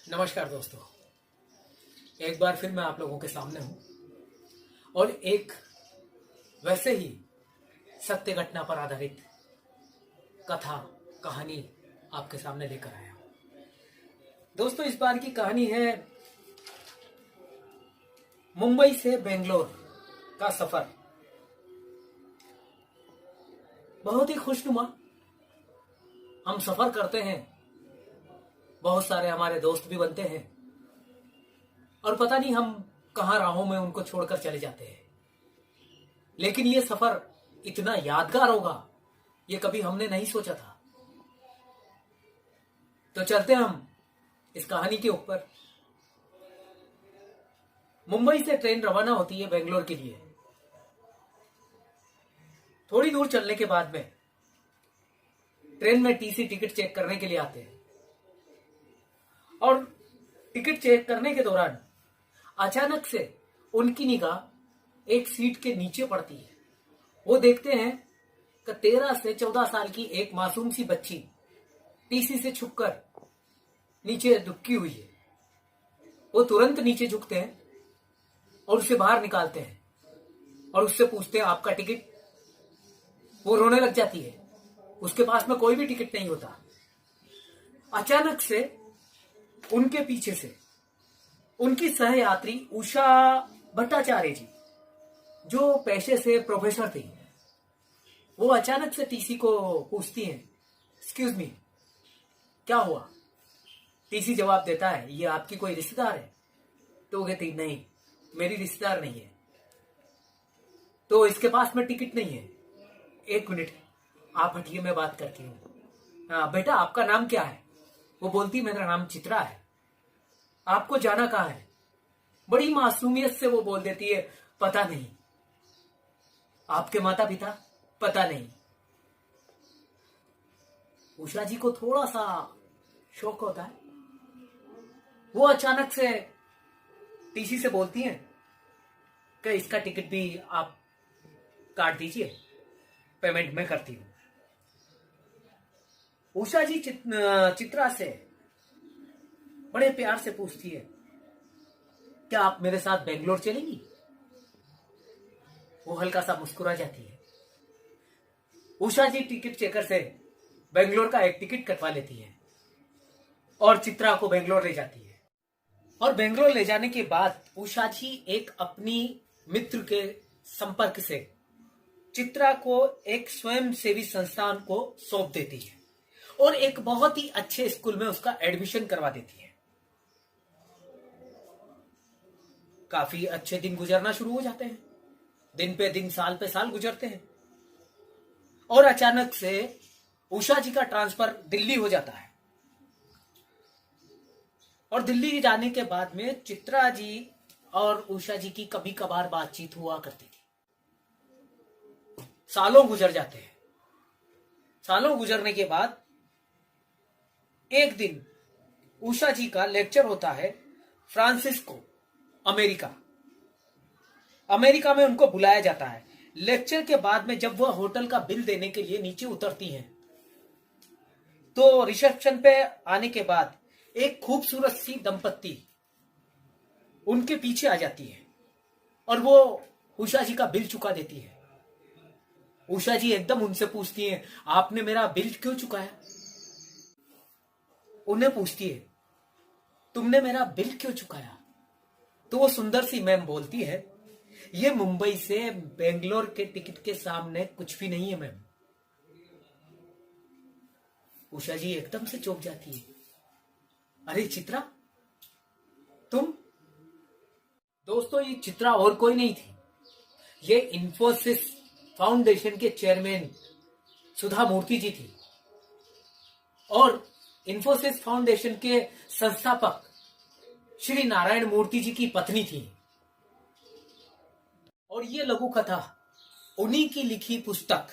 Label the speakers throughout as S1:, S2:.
S1: नमस्कार दोस्तों, एक बार फिर मैं आप लोगों के सामने हूं और एक वैसे ही सत्य घटना पर आधारित कथा कहानी आपके सामने लेकर आया हूं। दोस्तों, इस बार की कहानी है मुंबई से बेंगलोर का सफर। बहुत ही खुशनुमा हम सफर करते हैं, बहुत सारे हमारे दोस्त भी बनते हैं और पता नहीं हम कहां राहों में उनको छोड़कर चले जाते हैं। लेकिन ये सफर इतना यादगार होगा, ये कभी हमने नहीं सोचा था। तो चलते हम इस कहानी के ऊपर। मुंबई से ट्रेन रवाना होती है बेंगलोर के लिए। थोड़ी दूर चलने के बाद में ट्रेन में टीसी टिकट चेक करने के लिए आते हैं और टिकट चेक करने के दौरान अचानक से उनकी निगाह एक सीट के नीचे पड़ती है। वो देखते हैं कि 13 से 14 साल की एक मासूम सी बच्ची टीसी से छुपकर नीचे दुबकी हुई है। वो तुरंत नीचे झुकते हैं और उसे बाहर निकालते हैं और उससे पूछते हैं, आपका टिकट? वो रोने लग जाती है। उसके पास में कोई भी टिकट नहीं होता। अचानक से उनके पीछे से उनकी सहयात्री उषा भट्टाचार्य जी, जो पेशे से प्रोफेसर थी, वो अचानक से टीसी को पूछती हैं, एक्सक्यूज मी, क्या हुआ? टीसी जवाब देता है, ये आपकी कोई रिश्तेदार है? तो वो कहती, नहीं, मेरी रिश्तेदार नहीं है। तो इसके पास में टिकट नहीं है। एक मिनट, आप हटिए, मैं बात करती हूँ। हाँ बेटा, आपका नाम क्या है? वो बोलती, मेरा नाम चित्रा है। आपको जाना कहाँ है? बड़ी मासूमियत से वो बोल देती है, पता नहीं। आपके माता पिता? पता नहीं। उषा जी को थोड़ा सा शौक होता है। वो अचानक से टीसी से बोलती हैं कि इसका टिकट भी आप काट दीजिए, पेमेंट मैं करती हूं। उषा जी चित्रा से बड़े प्यार से पूछती है, क्या आप मेरे साथ बेंगलोर चलेंगी? वो हल्का सा मुस्कुरा जाती है। उषा जी टिकट चेकर से बेंगलोर का एक टिकट कटवा लेती है और चित्रा को बेंगलोर ले जाती है। और बेंगलोर ले जाने के बाद उषा जी एक अपनी मित्र के संपर्क से चित्रा को एक स्वयंसेवी संस्थान को सौंप देती है और एक बहुत ही अच्छे स्कूल में उसका एडमिशन करवा देती है। काफी अच्छे दिन गुजरना शुरू हो जाते हैं। दिन पे दिन, साल पे साल गुजरते हैं और अचानक से उषा जी का ट्रांसफर दिल्ली हो जाता है। और दिल्ली जाने के बाद में चित्रा जी और उषा जी की कभी कभार बातचीत हुआ करती थी। सालों गुजर जाते हैं। सालों गुजरने के बाद एक दिन उषा जी का लेक्चर होता है फ्रांसिस्को, अमेरिका में उनको बुलाया जाता है। लेक्चर के बाद में जब वह होटल का बिल देने के लिए नीचे उतरती हैं, तो रिसेप्शन पे आने के बाद एक खूबसूरत सी दंपत्ति उनके पीछे आ जाती है और वो उषा जी का बिल चुका देती है। उषा जी एकदम उनसे पूछती हैं, आपने मेरा बिल क्यों चुकाया? उन्हें पूछती है, तुमने मेरा बिल क्यों चुकाया? तो वो सुंदर सी मैम बोलती है, ये मुंबई से बेंगलोर के टिकट के सामने कुछ भी नहीं है मैम। उषा जी एकदम से चौंक जाती है, अरे चित्रा, तुम? दोस्तों, ये चित्रा और कोई नहीं थी, ये इंफोसिस फाउंडेशन के चेयरमैन सुधा मूर्ति जी थी और इंफोसिस फाउंडेशन के संस्थापक श्री नारायण मूर्ति जी की पत्नी थी। और ये लघु कथा उन्हीं की लिखी पुस्तक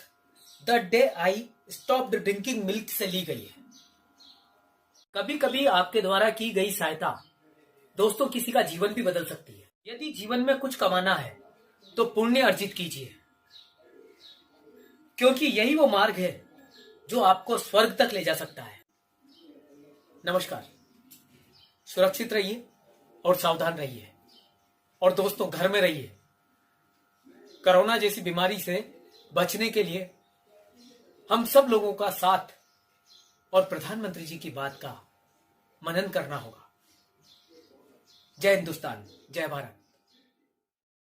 S1: the day I stopped drinking milk से ली गई है। कभी कभी आपके द्वारा की गई सहायता दोस्तों किसी का जीवन भी बदल सकती है। यदि जीवन में कुछ कमाना है तो पुण्य अर्जित कीजिए, क्योंकि यही वो मार्ग है जो आपको स्वर्ग तक ले जा सकता है। नमस्कार। सुरक्षित रहिए और सावधान रहिए। और दोस्तों, घर में रहिए। कोरोना जैसी बीमारी से बचने के लिए हम सब लोगों का साथ और प्रधानमंत्री जी की बात का मनन करना होगा। जय हिंदुस्तान, जय भारत।